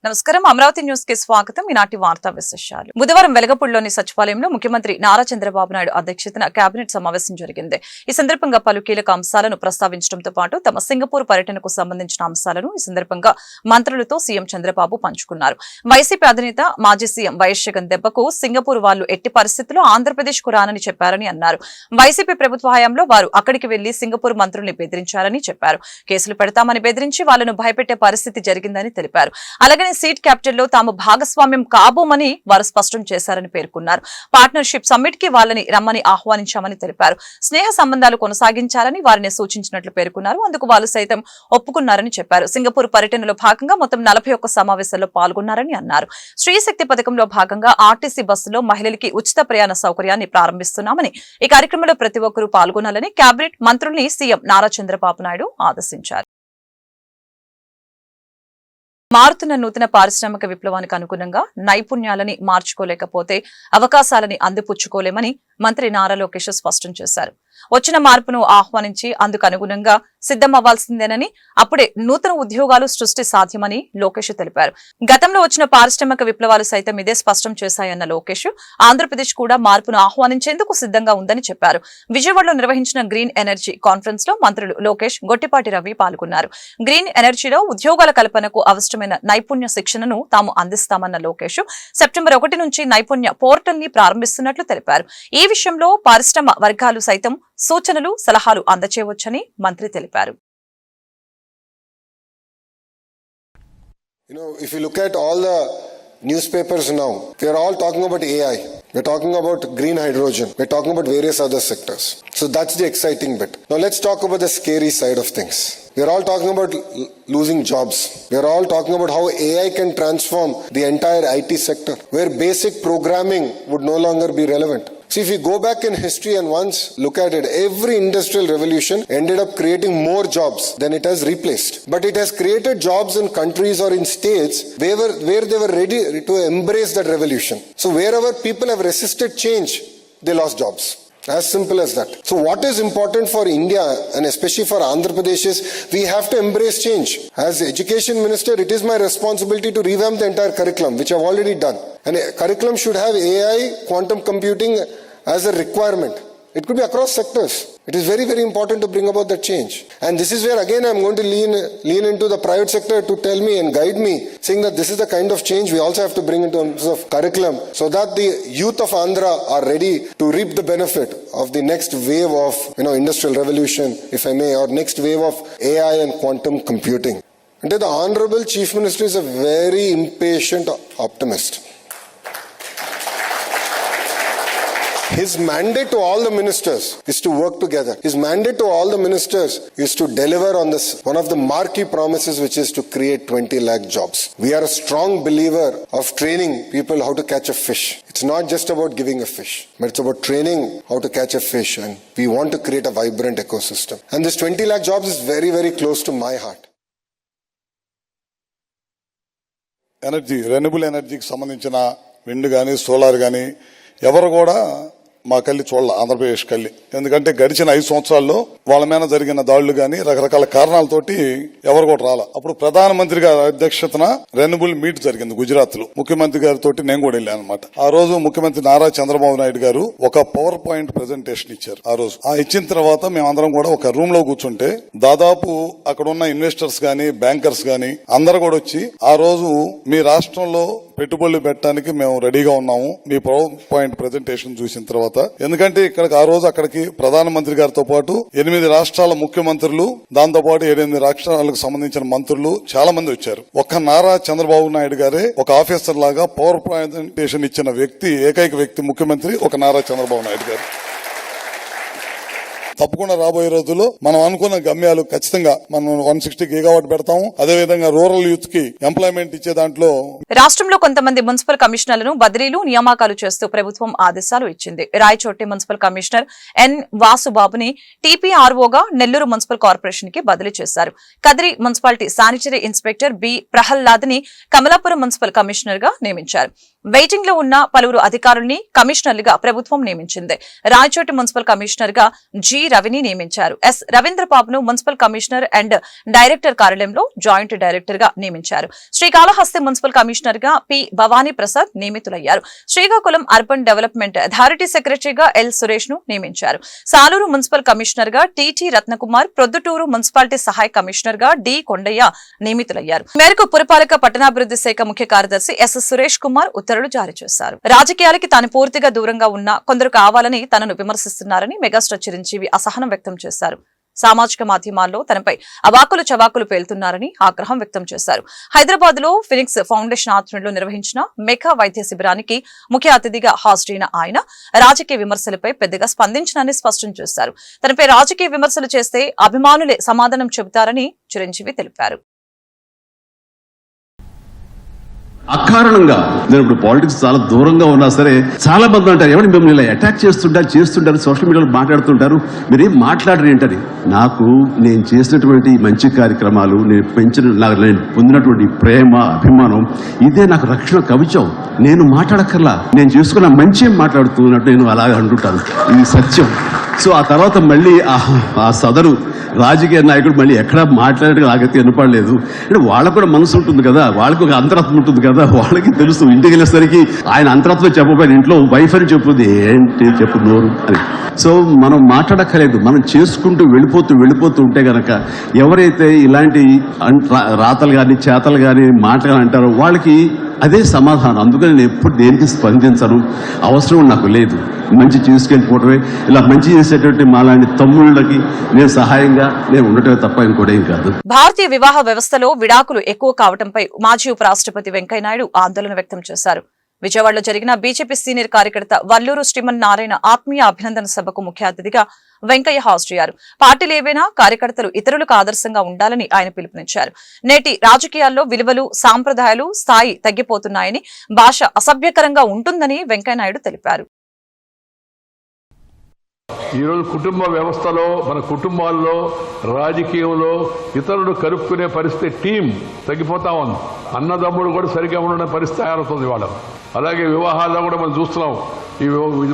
నమస్కారం అమరావతి న్యూస్ కి స్వాగతం. ఈనాటి వార్తా విశేషాలు. బుధవారం వెలగపూడిలోని సచివాలయంలో ముఖ్యమంత్రి నారా చంద్రబాబు నాయుడు అధ్యక్షతన కేబినెట్ సమావేశం జరిగింది. ఈ సందర్భంగా పలు కీలక అంశాలను ప్రస్తావించడంతో పాటు తమ సింగపూర్ పర్యటనకు సంబంధించిన అంశాలను ఈ సందర్భంగా మంత్రులతో సీఎం చంద్రబాబు పంచుకున్నారు. వైసీపీ అధినేత మాజీ సీఎం వైఎస్ జగన్ దెబ్బకు సింగపూర్ వాళ్లు ఎట్టి పరిస్థితుల్లో ఆంధ్రప్రదేశ్ కు రానని చెప్పారని అన్నారు. వైసీపీ ప్రభుత్వ హయాంలో వారు అక్కడికి వెళ్లి సింగపూర్ మంత్రుల్ని బెదిరించారని చెప్పారు. కేసులు పెడతామని బెదిరించి వాళ్లను భయపెట్టే పరిస్థితి జరిగిందని తెలిపారు. అలాగే సీట్ క్యాపిటల్ లో తాము భాగస్వామ్యం కాబోమని వారు స్పష్టం చేశారని పేర్కొన్నారు. పార్ట్నర్షిప్ సమ్మిట్ కి వాళ్ళని రమ్మని ఆహ్వానించామని తెలిపారు. స్నేహ సంబంధాలు కొనసాగించాలని వారిని సూచించినట్లు పేర్కొన్నారు. అందుకు వాళ్ళు సైతం ఒప్పుకున్నారని చెప్పారు. సింగపూర్ పర్యటనలో భాగంగా మొత్తం 41 సమావేశాల్లో పాల్గొన్నారని అన్నారు. స్త్రీశక్తి పథకంలో భాగంగా ఆర్టీసీ బస్సులో మహిళలకి ఉచిత ప్రయాణ సౌకర్యాన్ని ప్రారంభిస్తున్నామని, ఈ కార్యక్రమంలో ప్రతి ఒక్కరూ పాల్గొనాలని కేబినెట్ మంత్రుల్ని సీఎం నారా చంద్రబాబు నాయుడు ఆదేశించారు. మారుతున్న నూతన పారిశ్రామిక విప్లవానికి అనుగుణంగా నైపుణ్యాలని మార్చుకోలేకపోతే అవకాశాలని అందిపుచ్చుకోలేమని మంత్రి నారా లోకేష్ స్పష్టం చేశారు. వచ్చిన మార్పును ఆహ్వానించి అందుకు అనుగుణంగా సిద్ధమవ్వాల్సిందేనని, అప్పుడే నూతన ఉద్యోగాలు సృష్టి సాధ్యమని లోకేష్ తెలిపారు. గతంలో వచ్చిన పారిశ్రామిక విప్లవాలు సైతం ఇదే స్పష్టం చేశాయన్న లోకేష్ ఆంధ్రప్రదేశ్ కూడా మార్పును ఆహ్వానించేందుకు సిద్ధంగా ఉందని చెప్పారు. విజయవాడలో నిర్వహించిన గ్రీన్ ఎనర్జీ కాన్ఫరెన్స్ లో మంత్రులు లోకేష్, గొట్టిపాటి రవి పాల్గొన్నారు. గ్రీన్ ఎనర్జీలో ఉద్యోగాల కల్పనకు అవసరమైన నైపుణ్య శిక్షణను తాము అందిస్తామన్న లోకేష్ సెప్టెంబర్ 1 నుంచి నైపుణ్య పోర్టల్ ని ప్రారంభిస్తున్నట్లు తెలిపారు. ఈ విషయంలో పరిశ్రమ వర్గాలు సైతం సూచనలు, సలహాలు అందచేయవచ్చని మంత్రి తెలిపారు. If you look at all the newspapers now, they are all talking about AI. We're talking about green hydrogen. We're talking about various other sectors. So that's the exciting bit. Now let's talk about the scary side of things. We're all talking about losing jobs. We're all talking about how AI can transform the entire IT sector, where basic programming would no longer be relevant. See, if you go back in history and once look at it, every industrial revolution ended up creating more jobs than it has replaced. But it has created jobs in countries or in states where they were ready to embrace that revolution. So wherever people have resisted change, they lost jobs. As simple as that. So what is important for India and especially for Andhra Pradesh is we have to embrace change. As Education Minister, it is my responsibility to revamp the entire curriculum, which I've already done. And a curriculum should have AI, quantum computing as a requirement. It could be across sectors. It is very, very important to bring about that change. And this is where again I'm going to lean into the private sector to tell me and guide me, saying that this is the kind of change we also have to bring in terms of curriculum so that the youth of Andhra are ready to reap the benefit of the next wave of industrial revolution, if I may, or next wave of AI and quantum computing. And the Honorable Chief Minister is a very impatient optimist. His mandate to all the ministers is to work together. His mandate to all the ministers is to deliver on this, one of the marquee promises, which is to create 20 lakh jobs. We are a strong believer of training people how to catch a fish. It's not just about giving a fish, but it's about training how to catch a fish. And we want to create a vibrant ecosystem. And this 20 lakh jobs is very, very close to my heart. Energy, renewable ఎనర్జీకి సంబంధించిన wind కానీ solar కానీ ఎవరు కూడా మా కళ్ళి చూడాలి, ఆంధ్రప్రదేశ్ కళ్ళి. ఎందుకంటే గడిచిన 5 సంవత్సరాల్లో వాళ్ళ మీద జరిగిన దాడులు గాని రకరకాల కారణాలతోటి ఎవరు కూడా రాలా. అప్పుడు ప్రధానమంత్రి గారి అధ్యక్షతన రెన్యూబుల్ మీట్ జరిగింది గుజరాత్ లో. ముఖ్యమంత్రి గారితో నేను కూడా వెళ్ళాను అనమాట. ఆ రోజు ముఖ్యమంత్రి నారా చంద్రబాబు నాయుడు గారు ఒక పవర్ పాయింట్ ప్రెజెంటేషన్ ఇచ్చారు. ఆ రోజు ఇచ్చిన తర్వాత మేమందరం కూడా ఒక రూమ్ లో కూర్చుంటే దాదాపు అక్కడ ఉన్న ఇన్వెస్టర్స్ గాని బ్యాంకర్స్ గాని అందరు కూడా వచ్చి ఆ రోజు మీ రాష్ట్రంలో పెట్టుబడులు పెట్టడానికి మేము రెడీగా ఉన్నాము మీ పవర్ పాయింట్ ప్రెజెంటేషన్ చూసిన తర్వాత. ఎందుకంటే ఇక్కడికి ఆ రోజు అక్కడికి ప్రధానమంత్రి గారితో పాటు 8 రాష్ట్రాల ముఖ్యమంత్రులు, దాంతో పాటు 8 రాష్ట్రాలకు సంబంధించిన మంత్రులు చాలా మంది వచ్చారు. ఒక్క నారా చంద్రబాబు నాయుడు గారే ఒక ఆఫీసర్ లాగా పవర్ ప్రెజెంటేషన్ ఇచ్చిన వ్యక్తి, ఏకైక వ్యక్తి ముఖ్యమంత్రి ఒక నారా చంద్రబాబు నాయుడు గారు. తప్పకుండా రాబోయే రోజుల్లో మనం అనుకున్న గమ్యాలు ఖచ్చితంగా మనం 160 గిగావాట్ పెడతాము. అదేవిధంగా రూరల్ యూత్ కి ఎంప్లాయ్మెంట్ ఇచ్చే దాంట్లో రాష్ట్రంలో కొంతమంది మున్సిపల్ కమిషనర్లను బదిలీలు, నియామకాలు చేస్తూ ప్రభుత్వం ఆదేశాలు ఇచ్చింది. రాయచోటి మున్సిపల్ కమిషనర్ ఎన్ వాసుబాబుని టీపీఆర్ఓగా నెల్లూరు మున్సిపల్ కార్పొరేషన్ కి బదిలీ చేశారు. Kadiri municipality sanitary inspector B Prahlad ని కమలాపురం మున్సిపల్ కమిషనర్ గా నియమించారు. వెయిటింగ్ లో ఉన్న పలువురు అధికారుల్ని కమిషనర్లుగా ప్రభుత్వం నియమించింది. రాయచోటి మున్సిపల్ కమిషనర్ గా జి రవిని నియమించారు. ఎస్ రవీంద్రబాబును మున్సిపల్ కమిషనర్ అండ్ డైరెక్టర్ కార్యాలయంలో జాయింట్ డైరెక్టర్ గా నియమించారు. శ్రీకాళహస్తి మున్సిపల్ కమిషనర్ గా పి భవానీ ప్రసాద్ నియమితులయ్యారు. శ్రీకాకుళం అర్బన్ డెవలప్మెంట్ అథారిటీ సెక్రటరీగా ఎల్ సురేష్ ను నియమించారు. సాలూరు మున్సిపల్ కమిషనర్ గా టిటి రత్నకుమార్, ప్రొద్దుటూరు మున్సిపాలిటీ సహాయ కమిషనర్ గా డి కొండయ్య నియమితులయ్యారు. మేరకు పురపాలక పట్టణాభివృద్ధి శాఖ ముఖ్య కార్యదర్శి ఎస్ సురేష్ కుమార్ ఉత్తర్వులు జారీ చేశారు. రాజకీయాలకి తాను పూర్తిగా దూరంగా ఉన్నా కొందరు కావాలని తనను విమర్శిస్తున్నారని మెగాస్టార్ చిరంజీవి అసహనం వ్యక్తం చేశారు. సామాజిక మాధ్యమాల్లో తనపై అవాకులు చవాకులు పేలుతున్నారని ఆగ్రహం వ్యక్తం చేశారు. హైదరాబాద్ లో ఫినిక్స్ ఫౌండేషన్ ఆధ్వర్యంలో నిర్వహించిన మెగా వైద్య శిబిరానికి ముఖ్య అతిథిగా హాజరైన ఆయన రాజకీయ విమర్శలపై పెద్దగా స్పందించనని స్పష్టం చేశారు. తనపై రాజకీయ విమర్శలు చేస్తే అభిమానులే సమాధానం చెబుతారని చిరంజీవి తెలిపారు. అకారణంగా నేను ఇప్పుడు పాలిటిక్స్ చాలా దూరంగా ఉన్నా సరే చాలా మంది అంటారు ఎవరు మిమ్మల్ని ఇలా అటాక్ చేస్తుంటారు సోషల్ మీడియాలో మాట్లాడుతుంటారు, మీరేం మాట్లాడరు ఏంటని. నాకు నేను చేసినటువంటి మంచి కార్యక్రమాలు, నేను పొందినటువంటి ప్రేమ అభిమానం ఇదే నాకు రక్షణ కవచం. నేను మాట్లాడక్కర్లా, నేను చేసుకున్న మంచి మాట్లాడుతున్నట్టు నేను అలాగే అంటుంటాను, ఇది సత్యం. సో ఆ తర్వాత మళ్ళీ ఆ సదరు రాజకీయ నాయకుడు మళ్ళీ ఎక్కడా మాట్లాడేది నాకైతే వినపడలేదు. అంటే వాళ్ళకు కూడా మనసు ఉంటుంది కదా, వాళ్ళకి ఒక అంతరాత్మ ఉంటుంది కదా, వాళ్ళకి తెలుసు. ఇంటికి వెళ్ళేసరికి ఆయన అంతరాత్మ చెప్పబోయిన ఇంట్లో వైఫ్ అని చెప్పుద్ది, ఏంటి చెప్పు నోరు అని. సో మనం మాట్లాడక్కర్లేదు, మనం చేసుకుంటూ వెళ్ళిపోతూ ఉంటే గనక ఎవరైతే ఇలాంటి రాతలు కానీ చేతలు కానీ మాటలు కానీ అంటారో వాళ్ళకి అదే సమాధానం. అందుకని నేను ఎప్పుడు దేనికి స్పందించను, అవసరం నాకు లేదు. మంచి చేసుకెళ్ళిపోవటమే, ఇలా మంచి చేసేటువంటి మాలాంటి తమ్ముళ్ళకి నేను సహాయంగా నేను ఉండటమే తప్ప ఇంకోటేం కాదు. భారతీయ వివాహ వ్యవస్థలో విడాకులు ఎక్కువ కావడంపై మాజీ ఉపరాష్ట్రపతి వెంకయ్యనాయుడు ఆందోళన వ్యక్తం చేశారు. విజయవాడలో జరిగిన బీజేపీ సీనియర్ కార్యకర్త వల్లూరు శ్రీమన్ నారాయణ ఆత్మీయ అభినందన సభకు ముఖ్య అతిథిగా వెంకయ్య హాజరయ్యారు. పార్టీలు ఏవైనా కార్యకర్తలు ఇతరులకు ఆదర్శంగా ఉండాలని ఆయన పిలుపునిచ్చారు. నేటి రాజకీయాల్లో విలువలు, సాంప్రదాయాలు స్థాయి తగ్గిపోతున్నాయని, భాష అసభ్యకరంగా ఉంటుందని వెంకయ్యనాయుడు తెలిపారు. ఈరోజు కుటుంబ వ్యవస్థలో, మన కుటుంబాల్లో, రాజకీయంలో ఇతరులు కలుపుకునే పరిస్థితి, టీం తగ్గిపోతా ఉంది. అన్నదమ్ముడు కూడా సరిగ్గా ఉండడం పరిస్థితి తయారవుతుంది వాళ్ళ. అలాగే వివాహాల్లో కూడా మనం చూస్తున్నాం, ఈ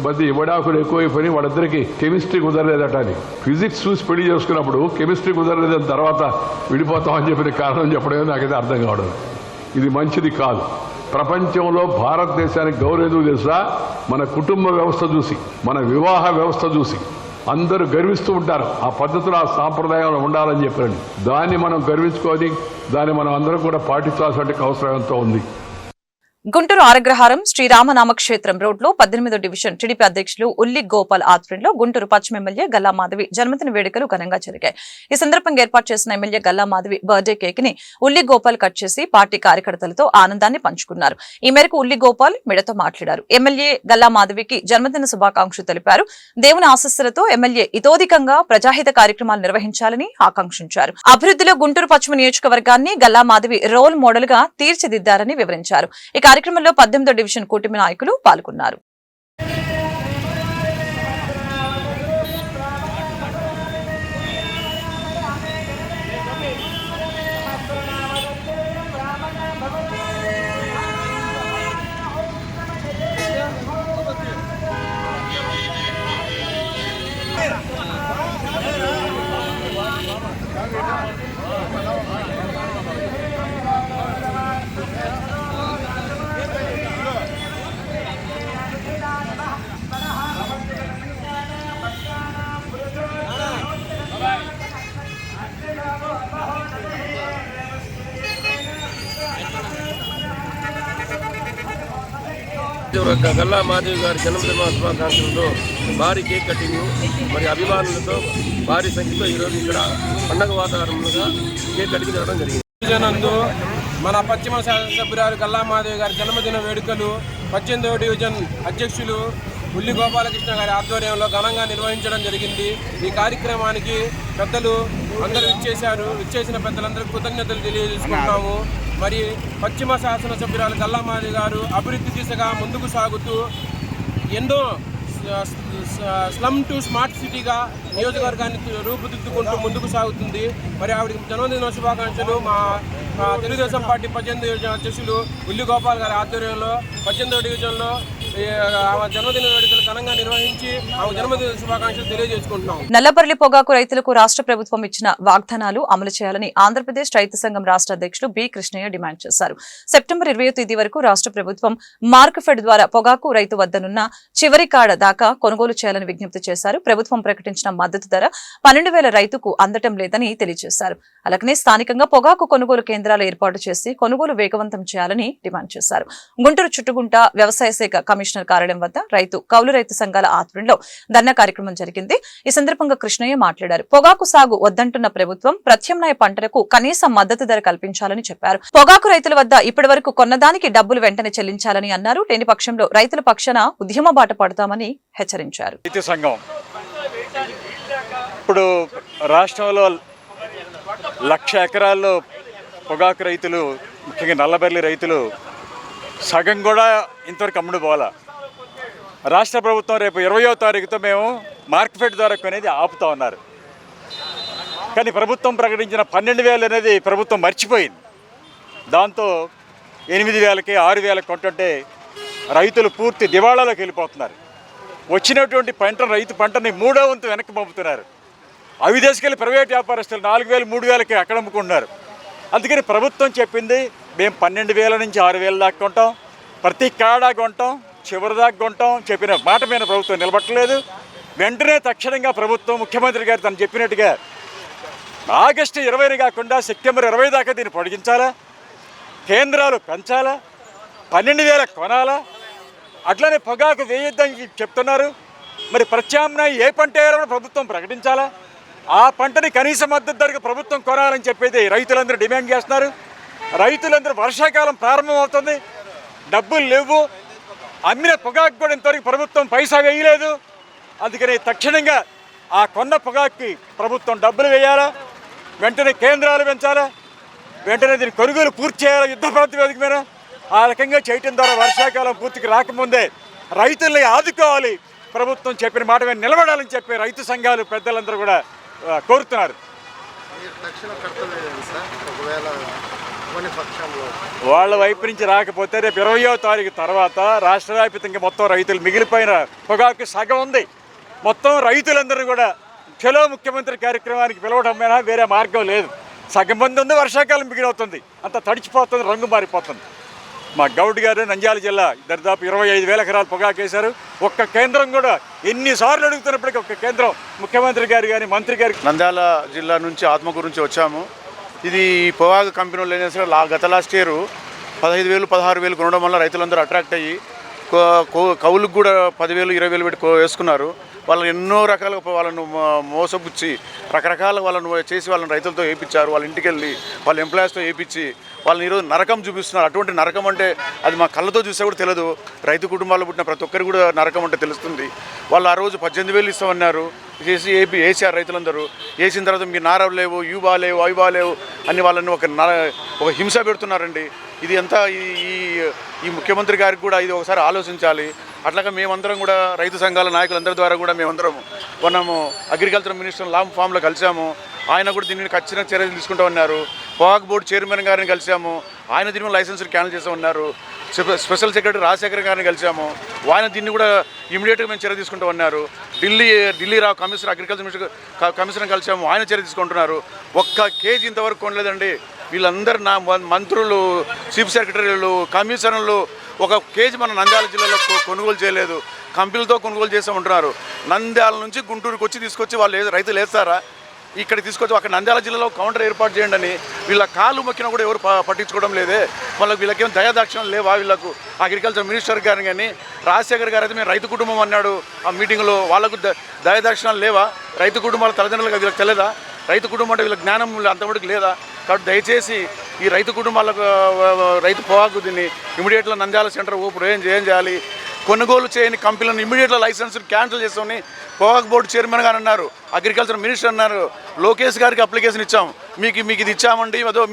మధ్య విడాకులు ఎక్కువైపోయి వాళ్ళిద్దరికి కెమిస్ట్రీ కుదరలేదట అని. ఫిజిక్స్ చూసి పెళ్లి చేసుకున్నప్పుడు కెమిస్ట్రీ కుదరలేదని తర్వాత విడిపోతామని చెప్పిన కారణం చెప్పడమే నాకైతే అర్థం కావడం. ఇది మంచిది కాదు. ప్రపంచంలో భారతదేశానికి గౌరవం ఎందుకు తెలుసా? మన కుటుంబ వ్యవస్థ చూసి, మన వివాహ వ్యవస్థ చూసి అందరూ గర్విస్తూ ఉంటారు. ఆ పద్ధతులు, ఆ సాంప్రదాయంలో ఉండాలని చెప్పారండి. దాన్ని మనం గర్వించుకొని దాన్ని మనం అందరం కూడా పాటించాల్సిన అవసరం ఎంతో ఉంది. గుంటూరు ఆరగ్రహారం శ్రీరామనామక్షేత్రం రోడ్లో 18వ డివిజన్ టీడీపీ అధ్యక్షులు ఉల్లి గోపాల్ ఆధ్వర్యంలో గుంటూరు పశ్చిమ ఎమ్మెల్యే గల్లా మాధవి జన్మదిన వేడుకలు ఘనంగా జరిగాయి. ఈ సందర్భంగా ఏర్పాటు చేసిన MLA Galla Madhavi birthday cake ని ఉల్లి గోపాల్ కట్ చేసి పార్టీ కార్యకర్తలతో ఆనందాన్ని పంచుకున్నారు. ఈ మేరకు ఉల్లి గోపాల్ మీడియాతో మాట్లాడారు. ఎమ్మెల్యే గల్లా మాధవికి జన్మదిన శుభాకాంక్షలు తెలిపారు. దేవుని ఆశీస్సులతో ఎమ్మెల్యే ఇతోధికంగా ప్రజాహిత కార్యక్రమాలు నిర్వహించాలని ఆకాంక్షించారు. అభివృద్ధిలో గుంటూరు పశ్చిమ నియోజకవర్గాన్ని గల్లా మాధవి రోల్ మోడల్ గా తీర్చిదిద్దారని వివరించారు. ఈ కార్యక్రమంలో 18వ డివిజన్ కూటమి నాయకులు పాల్గొన్నారు. గల్లా మాధవి గారి జన్మదిన శుభాకాంక్షలతో భారీ కేక్ కటింగ్, మరి అభిమానులతో భారీ సంఖ్యలో ఈరోజు ఇక్కడ పండగ వాతావరణంగా కేక్ కటింగ్ జరగడం జరిగింది. నందు మన పశ్చిమ శాసనసభ్యురాలు గల్లా మాధవి గారి జన్మదిన వేడుకలు 18వ డివిజన్ అధ్యక్షులు ఉల్లి గోపాలకృష్ణ గారి ఆధ్వర్యంలో ఘనంగా నిర్వహించడం జరిగింది. ఈ కార్యక్రమానికి పెద్దలు అందరూ ఇచ్చేసిన పెద్దలందరికీ కృతజ్ఞతలు తెలియజేసుకుంటున్నాము. మరి పశ్చిమ శాసనసభ్యురాలు గల్లా మాధవి గారు అభివృద్ధి దిశగా ముందుకు సాగుతూ ఎన్నో స్లమ్ టు స్మార్ట్ సిటీగా నియోజకవర్గాన్ని రూపుదిద్దుకుంటూ ముందుకు సాగుతుంది. మరి ఆవిడకి జన్మదిన శుభాకాంక్షలు మా తెలుగుదేశం పార్టీ 18వ డివిజన్ అధ్యక్షులు ఉల్లి గోపాల్ గారి ఆధ్వర్యంలో 18వ డివిజన్లో ఆమె జన్మదిన వేడుకలు ఘనంగా నిర్వహించి ఆమె జన్మదిన శుభాకాంక్షలు తెలియజేసుకుంటున్నాం. నల్లపర్లి పొగాకు రైతులకు రాష్ట్ర ప్రభుత్వం ఇచ్చిన వాగ్దానాలు అమలు చేయాలని ఆంధ్రప్రదేశ్ రైతు సంఘం రాష్ట్ర అధ్యక్షులు బి కృష్ణయ్య డిమాండ్ చేశారు. సెప్టెంబర్ 20వ తేదీ వరకు రాష్ట్ర ప్రభుత్వం మార్కెఫెడ్ ద్వారా పొగాకు రైతు వద్దనున్న చివరి కాడ దాకా కొనుగోలు చేయాలని విజ్ఞప్తి చేశారు. ప్రభుత్వం ప్రకటించిన మద్దతు ధర 12,000 రైతుకు అందటం లేదని తెలియజేశారు. అలాగనే స్థానికంగా పొగాకు కొనుగోలు కేంద్రాలు ఏర్పాటు చేసి కొనుగోలు వేగవంతం చేయాలని డిమాండ్ చేశారు. గుంటూరు చుట్టుగుంట వ్యవసాయ శాఖ కమిషనర్ కార్యాలయం వద్ద కౌలు రైతు సంఘాల ఆధ్వర్యంలో ధర్నా కార్యక్రమం జరిగింది. ఈ సందర్భంగా కృష్ణయ్య మాట్లాడారు. పొగాకు సాగు వద్దంటున్న ప్రభుత్వం ప్రత్యామ్నాయ పంటలకు కనీస మద్దతు ధర కల్పించాలని చెప్పారు. పొగాకు రైతుల వద్ద ఇప్పటి వరకు కొన్నదానికి డబ్బులు వెంటనే చెల్లించాలని అన్నారు. లేని పక్షంలో రైతుల పక్షాన ఉద్యమ బాట పడతామని హెచ్చరించారు. రైతు సంఘం ఇప్పుడు రాష్ట్రంలో 1,00,000 ఎకరాల్లో పొగాకు రైతులు, ముఖ్యంగా నల్లబెల్లి రైతులు సగం కూడా ఇంతవరకు అమ్ముడు పోవాలా. రాష్ట్ర ప్రభుత్వం రేపు 20వ తారీఖుతో మేము మార్కెట్ ద్వారా కొనేది ఆపుతా ఉన్నారు. కానీ ప్రభుత్వం ప్రకటించిన 12,000 అనేది ప్రభుత్వం మర్చిపోయింది. దాంతో 8,000కి 6,000 కొంటుంటే రైతులు పూర్తి దివాళాలోకి వెళ్ళిపోతున్నారు. వచ్చినటువంటి రైతు పంటని 3వ వంతు వెనక్కి పంపుతున్నారు. అవి తీసుకెళ్ళి ప్రైవేట్ వ్యాపారస్తులు 4,000, 3,000కి అక్కడ అమ్ముకుంటున్నారు. అందుకని ప్రభుత్వం చెప్పింది మేము 12,000 నుంచి 6,000 దాకా కొంటాం, ప్రతి కాడా కొంటాం, చివరి దాకా కొంటాం చెప్పిన మాట మీద ప్రభుత్వం నిలబట్టలేదు. వెంటనే తక్షణంగా ప్రభుత్వం ముఖ్యమంత్రి గారు తను చెప్పినట్టుగా ఆగస్టు 20 కాకుండా సెప్టెంబర్ 20 దాకా దీన్ని పొడిగించాలా, కేంద్రాలు పెంచాలా, 12,000 కొనాలా. అట్లనే పొగాకు వేయొద్దని చెప్తున్నారు. మరి ప్రత్యామ్నాయ ఏ పంట వేయాలో ప్రభుత్వం ప్రకటించాలా, ఆ పంటని కనీస మద్దతు ధరకు ప్రభుత్వం కొనాలని చెప్పేది రైతులందరూ డిమాండ్ చేస్తున్నారు. రైతులందరూ వర్షాకాలం ప్రారంభం అవుతుంది, డబ్బులు లేవు, అమ్మిన పొగాకు కూడా ఇంతవరకు ప్రభుత్వం పైసా వేయలేదు. అందుకని తక్షణంగా ఆ కొన్న పొగాకుకి ప్రభుత్వం డబ్బులు వేయాలా, వెంటనే కేంద్రాలు పెంచాలా, వెంటనే దీన్ని కొనుగోలు పూర్తి చేయాలా యుద్ధ ప్రాతిపదిక మీద. ఆ రకంగా చేయటం ద్వారా వర్షాకాలం పూర్తికి రాకముందే రైతుల్ని ఆదుకోవాలి, ప్రభుత్వం చెప్పిన మాట మీద నిలబడాలని చెప్పి రైతు సంఘాలు పెద్దలందరూ కూడా కోరుతున్నారు. వాళ్ళ వైపు నుంచి రాకపోతే రేపు 20వ తారీఖు తర్వాత రాష్ట్ర వ్యాప్తంగా మొత్తం రైతులు మిగిలిపోయిన పొగాకు సగం ఉంది. మొత్తం రైతులందరూ కూడా చలో ముఖ్యమంత్రి కార్యక్రమానికి పిలవడం మీద వేరే మార్గం లేదు. సగం మంది ఉంది, వర్షాకాలం మిగిలిపోతుంది, అంత తడిచిపోతుంది, రంగు మారిపోతుంది. మా గౌడ్ గారు నంద్యాల జిల్లా దాదాపు 25,000 ఎకరాలు పొగాకు వేశారు. ఒక్క కేంద్రం కూడా ఎన్నిసార్లు అడుగుతున్నప్పటికీ ఒక్క కేంద్రం ముఖ్యమంత్రి గారు కానీ మంత్రి గారు. నంద్యాల జిల్లా నుంచి ఆత్మకూరు నుంచి వచ్చాము. ఇది పొగాకు కంపెనీలు ఏం చేస్తారు, గత లాస్ట్ ఇయర్ 15,000, 16,000 కొనడం వల్ల రైతులందరూ అట్రాక్ట్ అయ్యి కౌలుకు కూడా 10,000, 20,000 పెట్టి వేసుకున్నారు. వాళ్ళని ఎన్నో రకాలుగా వాళ్ళను మోసపుచ్చి రకరకాల వాళ్ళను చేసి వాళ్ళని రైతులతో వేయించారు. వాళ్ళ ఇంటికి వెళ్ళి వాళ్ళ ఎంప్లాయీస్తో వేయించి వాళ్ళని ఈరోజు నరకం చూపిస్తున్నారు. అటువంటి నరకం అంటే అది మా కళ్ళతో చూస్తే కూడా తెలియదు. రైతు కుటుంబాల్లో పుట్టిన ప్రతి ఒక్కరికి కూడా నరకం అంటే తెలుస్తుంది. వాళ్ళు ఆ రోజు 18,000 ఇస్తామన్నారు, చేసి వేసారు రైతులందరూ. వేసిన తర్వాత మీరు నారలు లేవు, ఇవి బాగాలేవు, అవి బాగాలేవు అని వాళ్ళని ఒక హింస పెడుతున్నారండి. ఇది అంతా ఈ ముఖ్యమంత్రి గారికి కూడా ఇది ఒకసారి ఆలోచించాలి. అట్లాగా మేమందరం కూడా రైతు సంఘాల నాయకులందరి ద్వారా కూడా మేమందరం మనము అగ్రికల్చర్ మినిస్టర్ లాంగ్ ఫామ్లో కలిసాము. ఆయన కూడా దీనిని ఖచ్చితంగా చర్యలు తీసుకుంటూ ఉన్నారు. పొగాకు బోర్డు చైర్మన్ గారిని కలిసాము, ఆయన దీని లైసెన్సులు క్యాన్సిల్ చేస్తూ ఉన్నారు. స్పెషల్ సెక్రటరీ రాజశేఖర్ గారిని కలిసాము, ఆయన దీన్ని కూడా ఇమీడియట్గా మేము చర్య తీసుకుంటూ ఉన్నారు. ఢిల్లీ రావు కమిషనర్ అగ్రికల్చర్ మినిస్టర్ కమిషనర్ కలిసాము, ఆయన చర్య తీసుకుంటున్నారు. ఒక్క కేజీ ఇంతవరకు కొనలేదండి. వీళ్ళందరూ నా మంత్రులు, చీఫ్ సెక్రటరీలు, కమిషనర్లు ఒక కేజీ మన నంద్యాల జిల్లాలో కొనుగోలు చేయలేదు. కంపెనీలతో కొనుగోలు చేస్తూ ఉంటున్నారు. నంద్యాల నుంచి గుంటూరుకు తీసుకొచ్చి వాళ్ళు రైతులు వేస్తారా, ఇక్కడికి తీసుకొచ్చి అక్కడ నంద్యాల జిల్లాలో కౌంటర్ ఏర్పాటు చేయండి అని వీళ్ళ కాళ్ళు మొక్కినా కూడా ఎవరు పట్టించుకోవడం లేదే. వీళ్ళకేం దయాదాక్షిణం లేవా? వీళ్ళకు అగ్రికల్చర్ మినిస్టర్ గారిని కానీ రాజశేఖర్ గారు అయితే మేము రైతు కుటుంబం అన్నాడు ఆ మీటింగ్లో, వాళ్ళకు దయాదాక్షిణాలు లేవా? రైతు కుటుంబాల తల్లిదండ్రులుగా వీళ్ళకి తెలియదా? రైతు కుటుంబం అంటే వీళ్ళ జ్ఞానం అంతవరకు లేదా? కాబట్టి దయచేసి ఈ రైతు కుటుంబాలకు రైతు పొగాకు దీన్ని ఇమీడియట్గా నంద్యాల సెంటర్ ఓపెన్ ఏం చేయాలి. కొనుగోలు చేయని కంపెనీలను ఇమీడియట్గా లైసెన్స్ క్యాన్సిల్ చేస్తామని పొగాకు బోర్డు చైర్మన్ గారు అన్నారు, అగ్రికల్చర్ మినిస్టర్ అన్నారు. లోకేష్ గారికి అప్లికేషన్ ఇచ్చాము, మీకు ఇది ఇచ్చామండి, అదో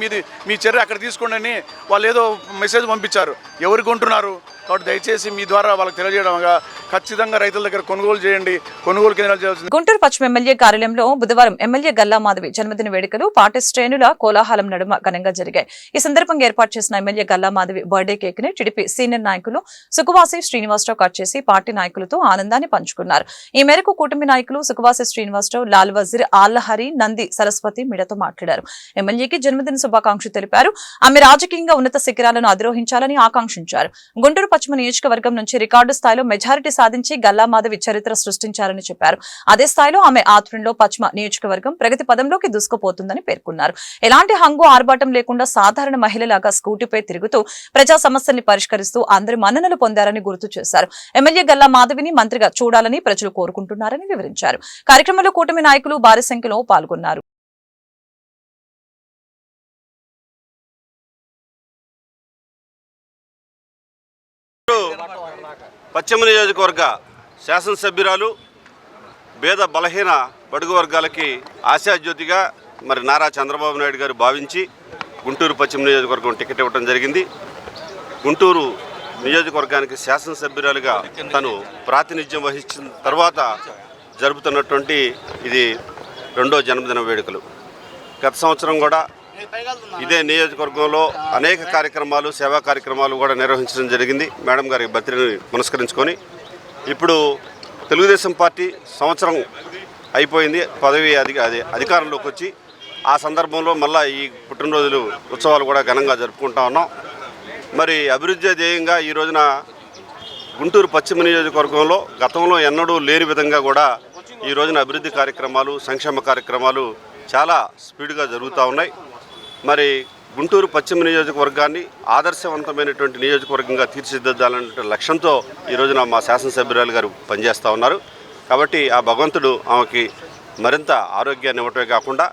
మీ చర్య అక్కడ తీసుకోండి అని వాళ్ళు ఏదో మెసేజ్ పంపించారు. ఎవరు కొంటున్నారు? కాబట్టి దయచేసి మీ ద్వారా వాళ్ళకి తెలియజేయడంగా ఖచ్చితంగా రైతుల దగ్గర కొనుగోలు చేయండి, కొనుగోలు కేంద్రాలు చేయాల్సింది. గుంటూరు పశ్చిమ ఎమ్మెల్యే కార్యాలయంలో బుధవారం ఎమ్మెల్యే గల్లా మాధవి జన్మదిన వేడుకలు పార్టీ శ్రేణుల కోలాహలం నడుమ ఘనంగా జరిగాయి. ఈ సందర్భంగా ఏర్పాటు చేసిన MLA Galla Madhavi birthday cake ని టీడీపీ సీనియర్ నాయకులు సుఖవాసి శ్రీనివాసరావు కట్ చేసి పార్టీ నాయకులతో ఆనందాన్ని పంచుకున్నారు. ఈ మేరకు కూటమి నాయకులు సుఖవాసి శ్రీనివాసరావు, లాల్ వజీర్, ఆళ్లహరి, నంది సరస్వతి మీడియాతో మాట్లాడారు. ఎమ్మెల్యేకి జన్మదిన శుభాకాంక్షలు తెలిపారు. ఆమె రాజకీయంగా ఉన్నత శిఖరాలను అధిరోహించాలని ఆకాంక్షించారు. గుంటూరు పశ్చిమ నియోజకవర్గం నుంచి రికార్డు స్థాయిలో మెజారిటీ సాధించి గల్లా మాధవి చరిత్ర సృష్టించారని చెప్పారు. అదే స్థాయిలో ఆమె ఆధ్వర్యంలో పశ్చిమ నియోజకవర్గం ప్రగతి పదంలోకి దూసుకుపోతుందని పేర్కొన్నారు. ఎలాంటి హంగు ఆర్భాటం లేకుండా సాధారణ మహిళలాగా స్కూటీపై తిరుగుతూ ప్రజా సమస్యల్ని పరిష్కరిస్తూ అందరి మన్ననలు పొందారని గుర్తు చేశారు. ఎమ్మెల్యే గల్లా మాధవిని మంత్రిగా చూడాలని ప్రజలు కోరుకుంటున్నారని వివరించారు. కార్యక్రమంలో కూటమి నాయకులు భారీ సంఖ్యలో పాల్గొన్నారు. పశ్చిమ నియోజకవర్గ శాసనసభ్యురాలు పేద బలహీన బడుగు వర్గాలకి ఆశాజ్యోతిగా మరి నారా చంద్రబాబు నాయుడు గారు భావించి గుంటూరు పశ్చిమ నియోజకవర్గం టికెట్ ఇవ్వడం జరిగింది. గుంటూరు నియోజకవర్గానికి శాసనసభ్యురాలుగా తను ప్రాతినిధ్యం వహించిన తర్వాత జరుపుతున్నటువంటి ఇది 2వ జన్మదిన వేడుకలు. గత సంవత్సరం కూడా ఇదే నియోజకవర్గంలో అనేక కార్యక్రమాలు, సేవా కార్యక్రమాలు కూడా నిర్వహించడం జరిగింది మేడం గారి బర్త్డేని పురస్కరించుకొని. ఇప్పుడు తెలుగుదేశం పార్టీ సంవత్సరం అయిపోయింది, పదవి అధికారంలోకి వచ్చి ఆ సందర్భంలో మళ్ళీ ఈ పుట్టినరోజులు ఉత్సవాలు కూడా ఘనంగా జరుపుకుంటా ఉన్నాం. మరి అభివృద్ధి ధ్యేయంగా ఈ రోజున గుంటూరు పశ్చిమ నియోజకవర్గంలో గతంలో ఎన్నడూ లేని విధంగా కూడా ఈ రోజున అభివృద్ధి కార్యక్రమాలు, సంక్షేమ కార్యక్రమాలు చాలా స్పీడ్గా జరుగుతూ ఉన్నాయి. మరి గుంటూరు పశ్చిమ నియోజకవర్గాన్ని ఆదర్శవంతమైనటువంటి నియోజకవర్గంగా తీర్చిదిద్దాలనే లక్ష్యంతో ఈ రోజున మా శాసనసభ్యురాలు గారు పనిచేస్తూ ఉన్నారు. కాబట్టి ఆ భగవంతుడు ఆమెకి మరింత ఆరోగ్యాన్ని ఇవ్వటమే కాకుండా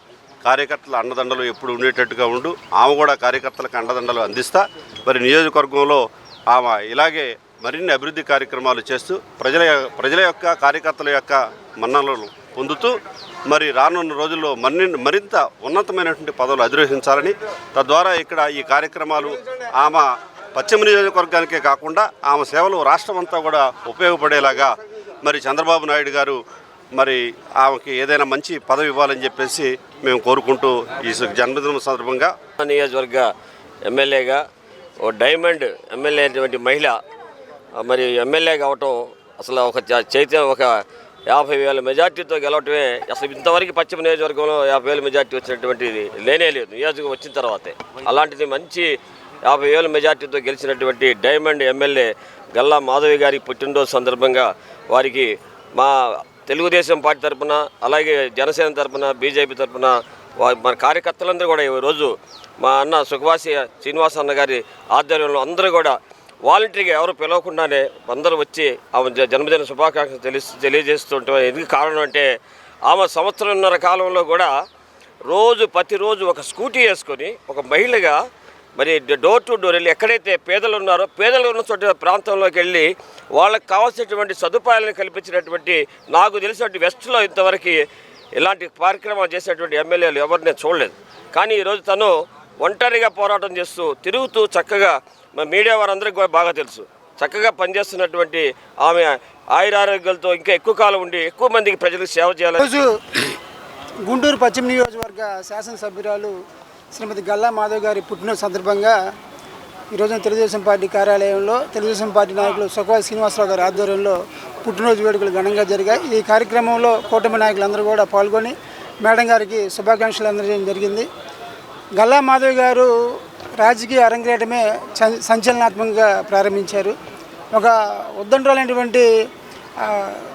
కార్యకర్తల అండదండలు ఎప్పుడు ఉండేటట్టుగా ఉండు, ఆమె కూడా కార్యకర్తలకు అండదండలు అందిస్తా మరి నియోజకవర్గంలో ఆమె ఇలాగే మరిన్ని అభివృద్ధి కార్యక్రమాలు చేస్తూ ప్రజల యొక్క కార్యకర్తల యొక్క మన్ననలను పొందుతూ మరి రానున్న రోజుల్లో మరింత ఉన్నతమైనటువంటి పదవులు అధిరోహించాలని, తద్వారా ఇక్కడ ఈ కార్యక్రమాలు ఆమె పశ్చిమ నియోజకవర్గానికే కాకుండా ఆమె సేవలు రాష్ట్రం అంతా కూడా ఉపయోగపడేలాగా మరి చంద్రబాబు నాయుడు గారు మరి ఆమెకి ఏదైనా మంచి పదవి ఇవ్వాలని చెప్పేసి మేము కోరుకుంటూ ఈ జన్మదినం సందర్భంగా నియోజకవర్గ ఎమ్మెల్యేగా ఓ డైమండ్ ఎమ్మెల్యే అయినటువంటి మహిళ మరి ఎమ్మెల్యే కావటం అసలు ఒక 50,000 మెజార్టీతో గెలవటమే అసలు ఇంతవరకు పశ్చిమ నియోజకవర్గంలో 50,000 మెజార్టీ వచ్చినటువంటిది లేనే లేదు నియోజకవర్గం వచ్చిన తర్వాతే. అలాంటిది మంచి 50,000 మెజార్టీతో గెలిచినటువంటి డైమండ్ ఎమ్మెల్యే గల్లా మాధవి గారి పుట్టినరోజు సందర్భంగా వారికి మా తెలుగుదేశం పార్టీ తరఫున, అలాగే జనసేన తరఫున, బీజేపీ తరఫున మన కార్యకర్తలందరూ కూడా ఈరోజు మా అన్న సుఖవాసి శ్రీనివాస అన్న గారి ఆధ్వర్యంలో అందరూ కూడా వాలంటరీగా ఎవరు పిలవకుండానే అందరూ వచ్చి ఆమె జన్మదిన శుభాకాంక్షలు తెలియజేస్తుంటే ఎందుకు కారణం అంటే ఆమె సంవత్సరంన్నర కాలంలో కూడా ప్రతిరోజు ఒక స్కూటీ వేసుకొని ఒక మహిళగా మరి డోర్ టు డోర్ వెళ్ళి ఎక్కడైతే పేదలు ఉన్నారో పేదలు ఉన్న చోట ప్రాంతంలోకి వెళ్ళి వాళ్ళకి కావాల్సినటువంటి సదుపాయాలను కల్పించినటువంటి నాకు తెలిసినటువంటి వెస్ట్లో ఇంతవరకు ఇలాంటి కార్యక్రమాలు చేసేటువంటి ఎమ్మెల్యేలు ఎవరిని చూడలేదు. కానీ ఈరోజు తను ఒంటరిగా పోరాటం చేస్తూ తిరుగుతూ చక్కగా మీడియా వారందరికీ కూడా బాగా తెలుసు చక్కగా పనిచేస్తున్నటువంటి ఆమె ఆయురారోగ్యాలతో ఇంకా ఎక్కువ కాలం ఉండి ఎక్కువ మందికి ప్రజలకు సేవ చేయాలి. ఈరోజు గుంటూరు పశ్చిమ నియోజకవర్గ శాసనసభ్యురాలు శ్రీమతి గల్లా మాధవ్ గారి పుట్టినరోజు సందర్భంగా ఈరోజు తెలుగుదేశం పార్టీ కార్యాలయంలో తెలుగుదేశం పార్టీ నాయకులు సుఖవాసి శ్రీనివాసరావు గారి ఆధ్వర్యంలో పుట్టినరోజు వేడుకలు ఘనంగా జరిగాయి. ఈ కార్యక్రమంలో కూటమి నాయకులందరూ కూడా పాల్గొని మేడం గారికి శుభాకాంక్షలు అందజేయడం జరిగింది. గల్లా మాధవ్ గారు రాజకీయ అరంగేటమే సంచలనాత్మకంగా ప్రారంభించారు. ఒక ఉద్దండులైనటువంటి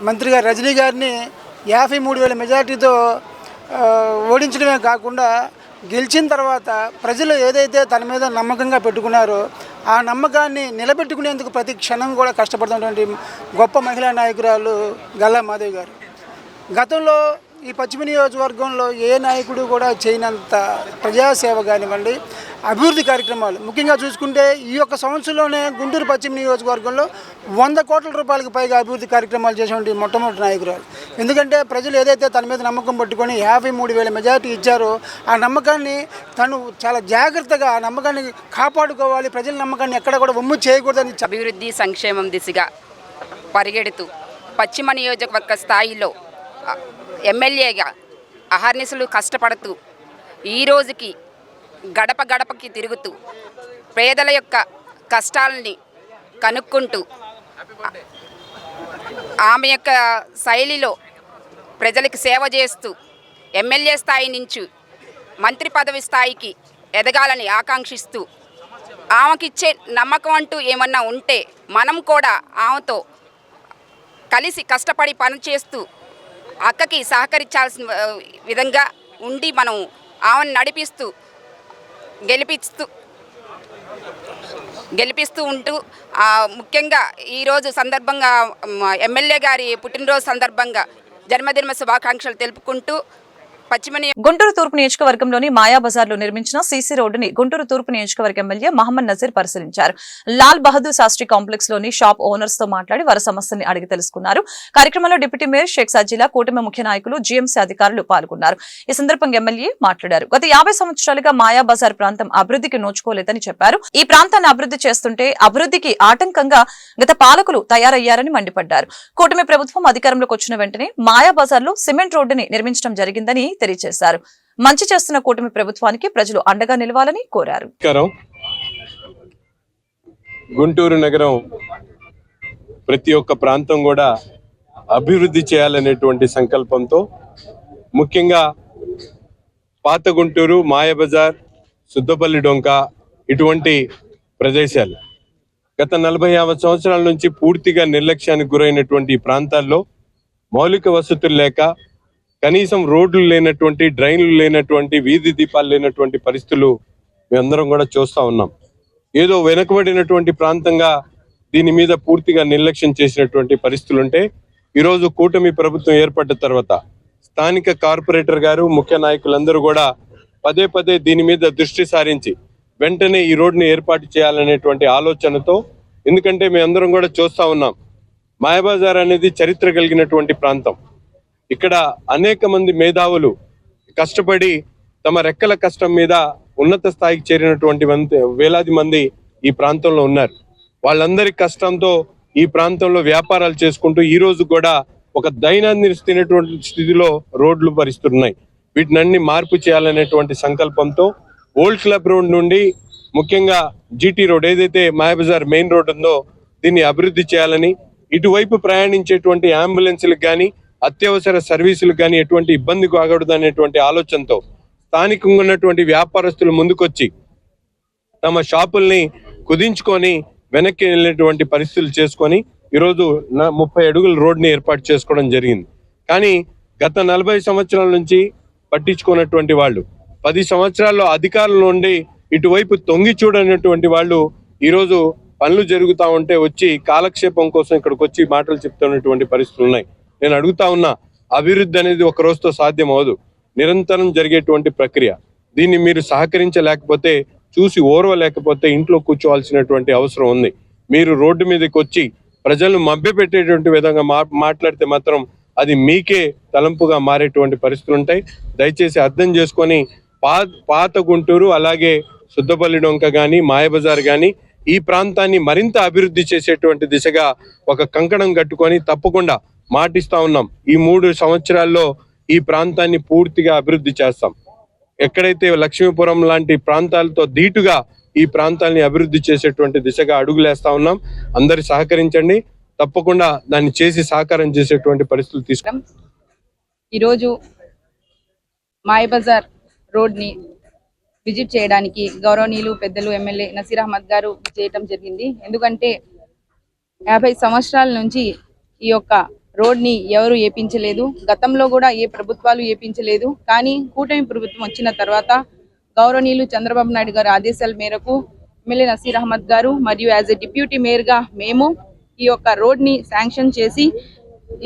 మంత్రిగా రజనీ గారిని 53,000 మెజార్టీతో ఓడించడమే కాకుండా గెలిచిన తర్వాత ప్రజలు ఏదైతే తన మీద నమ్మకంగా పెట్టుకున్నారో ఆ నమ్మకాన్ని నిలబెట్టుకునేందుకు ప్రతి క్షణం కూడా కష్టపడుతున్నటువంటి గొప్ప మహిళా నాయకురాలు గల్లా మాధవి గారు. గతంలో ఈ పశ్చిమ నియోజకవర్గంలో ఏ నాయకుడు కూడా చేయనంత ప్రజాసేవ కానివ్వండి, అభివృద్ధి కార్యక్రమాలు ముఖ్యంగా చూసుకుంటే ఈ యొక్క సంవత్సరంలోనే గుంటూరు పశ్చిమ నియోజకవర్గంలో 100 కోట్ల రూపాయలకు పైగా అభివృద్ధి కార్యక్రమాలు చేసేటువంటి మొట్టమొదటి నాయకురాలు. ఎందుకంటే ప్రజలు ఏదైతే తన మీద నమ్మకం పట్టుకొని 53,000 మెజార్టీ ఇచ్చారో ఆ నమ్మకాన్ని తను చాలా జాగ్రత్తగా ఆ నమ్మకాన్ని కాపాడుకోవాలి, ప్రజల నమ్మకాన్ని ఎక్కడ కూడా వమ్ము చేయకూడదని అభివృద్ధి సంక్షేమం దిశగా పరిగెడుతూ పశ్చిమ నియోజకవర్గ స్థాయిలో ఎమ్మెల్యేగా అహర్నిశలు కష్టపడుతూ ఈ రోజుకి గడప గడపకి తిరుగుతూ పేదల యొక్క కష్టాలని కనుక్కుంటూ ఆమె యొక్క శైలిలో ప్రజలకు సేవ చేస్తూ ఎమ్మెల్యే స్థాయి నుంచి మంత్రి పదవి స్థాయికి ఎదగాలని ఆకాంక్షిస్తూ ఆమెకిచ్చే నమ్మకం అంటూ ఏమన్నా ఉంటే మనం కూడా ఆమెతో కలిసి కష్టపడి పనిచేస్తూ అక్కకి సహకరించాల్సిన విధంగా ఉండి మనం ఆమెను నడిపిస్తూ గెలిపిస్తూ ఉంటూ ముఖ్యంగా ఈరోజు సందర్భంగా ఎమ్మెల్యే గారి పుట్టినరోజు సందర్భంగా జన్మదిన శుభాకాంక్షలు తెలుపుకుంటూ గుంటూరు తూర్పు నియోజకవర్గంలోని మాయాబజార్లో నిర్మించిన సీసీ రోడ్డుని గుంటూరు తూర్పు నియోజకవర్గ ఎమ్మెల్యే మహమ్మద్ నజీర్ పరిశీలించారు. లాల్ బహదూర్ శాస్త్రి కాంప్లెక్స్ లోని షాప్ ఓనర్స్ తో మాట్లాడి వారి సమస్యని అడిగి తెలుసుకున్నారు. కార్యక్రమంలో డిప్యూటీ మేయర్ షేక్ సజ్జీలా, కూటమి ముఖ్య నాయకులు, జీఎంసీ అధికారులు పాల్గొన్నారు. ఈ సందర్భంగా ఎమ్మెల్యే మాట్లాడారు. గత 50 సంవత్సరాలుగా మాయాబజార్ ప్రాంతం అభివృద్ధికి నోచుకోలేదని చెప్పారు. ఈ ప్రాంతాన్ని అభివృద్ధి చేస్తుంటే అభివృద్ధికి ఆటంకంగా గత పాలకులు తయారయ్యారని మండిపడ్డారు. కూటమి ప్రభుత్వం అధికారంలోకి వచ్చిన వెంటనే మాయాబజార్ లో సిమెంట్ రోడ్డుని నిర్మించడం జరిగిందని తెలియజేశారు. మంచి చేస్తున్న కూటమి ప్రభుత్వానికి ప్రజలు అండగా నిలవాలని కోరారు. గుంటూరు నగరం ప్రతి ఒక్క ప్రాంతం కూడా అభివృద్ధి చేయాలనేటువంటి సంకల్పంతో ముఖ్యంగా పాత గుంటూరు, మాయబజార్, సుద్దపల్లి డొంక ఇటువంటి ప్రదేశాలు గత 40-50 సంవత్సరాల నుంచి పూర్తిగా నిర్లక్ష్యానికి గురైనటువంటి ప్రాంతాల్లో మౌలిక వసతులు లేక, కనీసం రోడ్లు లేనటువంటి, డ్రైన్లు లేనటువంటి, వీధి దీపాలు లేనటువంటి పరిస్థితులు మేమందరం కూడా చూస్తూ ఉన్నాం. ఏదో వెనుకబడినటువంటి ప్రాంతంగా దీని మీద పూర్తిగా నిర్లక్ష్యం చేసినటువంటి పరిస్థితులు ఉంటే ఈరోజు కూటమి ప్రభుత్వం ఏర్పడ్డ తర్వాత స్థానిక కార్పొరేటర్ గారు, ముఖ్య నాయకులందరూ కూడా పదే పదే దీని మీద దృష్టి సారించి వెంటనే ఈ రోడ్డుని ఏర్పాటు చేయాలనేటువంటి ఆలోచనతో, ఎందుకంటే మేమందరం కూడా చూస్తూ ఉన్నాం, మాయాబజార్ అనేది చరిత్ర కలిగినటువంటి ప్రాంతం. ఇక్కడ అనేక మంది మేధావులు కష్టపడి తమ రెక్కల కష్టం మీద ఉన్నత స్థాయికి చేరినటువంటి వేలాది మంది ఈ ప్రాంతంలో ఉన్నారు. వాళ్ళందరి కష్టంతో ఈ ప్రాంతంలో వ్యాపారాలు చేసుకుంటూ ఈ రోజు కూడా ఒక దైనందిన స్థితిలో రోడ్లు పరిస్తున్నాయి. వీటినన్ని మార్పు చేయాలనేటువంటి సంకల్పంతో ఓల్డ్ క్లబ్ రోడ్ నుండి ముఖ్యంగా జీటీ రోడ్, ఏదైతే మాయాబజార్ మెయిన్ రోడ్ ఉందో, దీన్ని అభివృద్ధి చేయాలని, ఇటువైపు ప్రయాణించేటువంటి అంబులెన్స్లకు కానీ, అత్యవసర సర్వీసులకు కానీ ఎటువంటి ఇబ్బంది కాకూడదు అనేటువంటి ఆలోచనతో స్థానికంగా ఉన్నటువంటి వ్యాపారస్తులు ముందుకొచ్చి తమ షాపుల్ని కుదించుకొని వెనక్కి వెళ్ళేటువంటి పరిస్థితులు చేసుకొని ఈరోజు 30 అడుగుల రోడ్ని ఏర్పాటు చేసుకోవడం జరిగింది. కానీ గత 40 సంవత్సరాల నుంచి పట్టించుకున్నటువంటి వాళ్ళు, 10 సంవత్సరాల్లో అధికారుల నుండి ఇటువైపు తొంగి చూడనటువంటి వాళ్ళు ఈరోజు పనులు జరుగుతూ ఉంటే వచ్చి కాలక్షేపం కోసం ఇక్కడికి వచ్చి మాటలు చెప్తున్నటువంటి పరిస్థితులు ఉన్నాయి. నేను అడుగుతా ఉన్నా, అభివృద్ధి అనేది ఒక రోజుతో సాధ్యం అవదు, నిరంతరం జరిగేటువంటి ప్రక్రియ. దీన్ని మీరు సహకరించలేకపోతే, చూసి ఓర్వలేకపోతే ఇంట్లో కూర్చోవాల్సినటువంటి అవసరం ఉంది. మీరు రోడ్డు మీదకి వచ్చి ప్రజలను మభ్యపెట్టేటువంటి విధంగా మాట్లాడితే మాత్రం అది మీకే తలంపుగా మారేటువంటి పరిస్థితులు ఉంటాయి. దయచేసి అర్థం చేసుకొని పాత గుంటూరు, అలాగే సుద్దపల్లి డొంక కానీ, మాయబజార్ కానీ ఈ ప్రాంతాన్ని మరింత అభివృద్ధి చేసేటువంటి దిశగా ఒక కంకణం కట్టుకొని తప్పకుండా మాటిస్తా ఉన్నాం. ఈ 3 సంవత్సరాల్లో ఈ ప్రాంతాన్ని పూర్తిగా అభివృద్ధి చేస్తాం. ఎక్కడైతే లక్ష్మీపురం లాంటి ప్రాంతాలతో ధీటుగా ఈ ప్రాంతాన్ని అభివృద్ధి చేసేటువంటి దిశగా అడుగులేస్తా ఉన్నాం. అందరు సహకరించండి, తప్పకుండా దాన్ని చేసి సహకారం చేసేటువంటి పరిస్థితులు తీసుకుంటాం. ఈరోజు మాయబజార్ రోడ్ని విజిట్ చేయడానికి గౌరవనీయులు పెద్దలు ఎమ్మెల్యే నసీర్ అహ్మద్ గారు చేయటం జరిగింది. ఎందుకంటే 50 సంవత్సరాల నుంచి ఈ యొక్క రోడ్ని ఎవరు ఏపించలేదు, గతంలో కూడా ఏ ప్రభుత్వాలు ఏపించలేదు. కానీ కూటమి ప్రభుత్వం వచ్చిన తర్వాత గౌరవనీయులు చంద్రబాబు నాయుడు గారి ఆదేశాల మేరకు ఎమ్మెల్యే నసీర్ అహ్మద్ గారు మరియు యాజ్ ఎ డిప్యూటీ మేయర్గా మేము ఈ యొక్క రోడ్ని శాంక్షన్ చేసి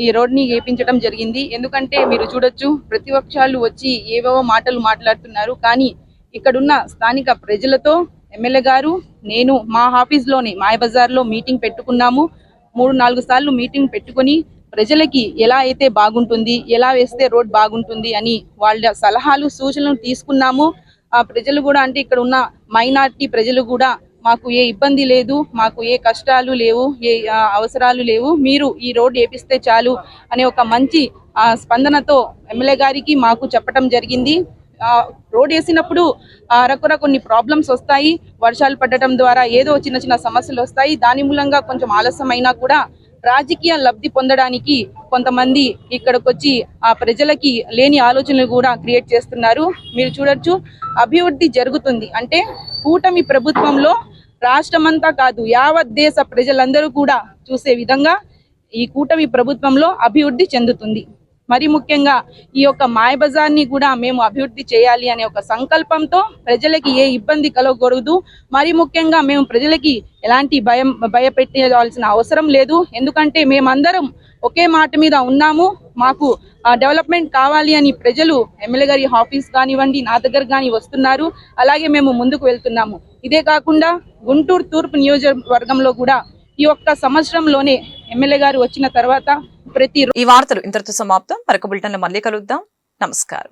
ఈ రోడ్ని ఏపించడం జరిగింది. ఎందుకంటే మీరు చూడొచ్చు, ప్రతిపక్షాలు వచ్చి ఏవేవో మాటలు మాట్లాడుతున్నారు. కానీ ఇక్కడున్న స్థానిక ప్రజలతో ఎమ్మెల్యే గారు, నేను మా ఆఫీస్లోని మాయబజార్లో మీటింగ్ పెట్టుకున్నాము. 3-4 సార్లు మీటింగ్ పెట్టుకొని ప్రజలకి ఎలా అయితే బాగుంటుంది, ఎలా వేస్తే రోడ్ బాగుంటుంది అని వాళ్ళ సలహాలు, సూచనలు తీసుకున్నాము. ఆ ప్రజలు కూడా, అంటే ఇక్కడ ఉన్న మైనారిటీ ప్రజలు కూడా మాకు ఏ ఇబ్బంది లేదు, మాకు ఏ కష్టాలు లేవు, ఏ అవసరాలు లేవు, మీరు ఈ రోడ్డు వేపిస్తే చాలు అనే ఒక మంచి స్పందనతో ఎమ్మెల్యే గారికి మాకు చెప్పడం జరిగింది. రోడ్ వేసినప్పుడు అరకొర కొన్ని ప్రాబ్లమ్స్ వస్తాయి, వర్షాలు పడటం ద్వారా ఏదో చిన్న చిన్న సమస్యలు వస్తాయి. దాని మూలంగా కొంచెం ఆలస్యమైనా కూడా రాజకీయ లబ్ధి పొందడానికి కొంతమంది ఇక్కడికి వచ్చి ఆ ప్రజలకి లేని ఆలోచనలు కూడా క్రియేట్ చేస్తున్నారు. మీరు చూడొచ్చు, అభివృద్ధి జరుగుతుంది అంటే కూటమి ప్రభుత్వంలో రాష్ట్రమంతా కాదు, యావత్ దేశ ప్రజలందరూ కూడా చూసే విధంగా ఈ కూటమి ప్రభుత్వంలో అభివృద్ధి చెందుతుంది. మరి ముఖ్యంగా ఈ యొక్క మాయబజార్ని కూడా మేము అభివృద్ధి చేయాలి అనే ఒక సంకల్పంతో ప్రజలకి ఏ ఇబ్బంది కలగకూడదు, మరి ముఖ్యంగా మేము ప్రజలకి ఎలాంటి భయపెట్టాల్సిన అవసరం లేదు. ఎందుకంటే మేమందరం ఒకే మాట మీద ఉన్నాము. మాకు డెవలప్మెంట్ కావాలి అని ప్రజలు ఎమ్మెల్యే గారి ఆఫీస్ కానివ్వండి, నా దగ్గర కానీ వస్తున్నారు. అలాగే మేము ముందుకు వెళ్తున్నాము. ఇదే కాకుండా గుంటూరు తూర్పు నియోజకవర్గంలో కూడా ఈ ఒక్క సంవత్సరంలోనే ఎమ్మెల్యే గారు వచ్చిన తర్వాత ఈ వార్తలు ఇంతటితో సమాప్తం. మరొక బులెటిన్లో మళ్ళీ కలుద్దాం. నమస్కారం.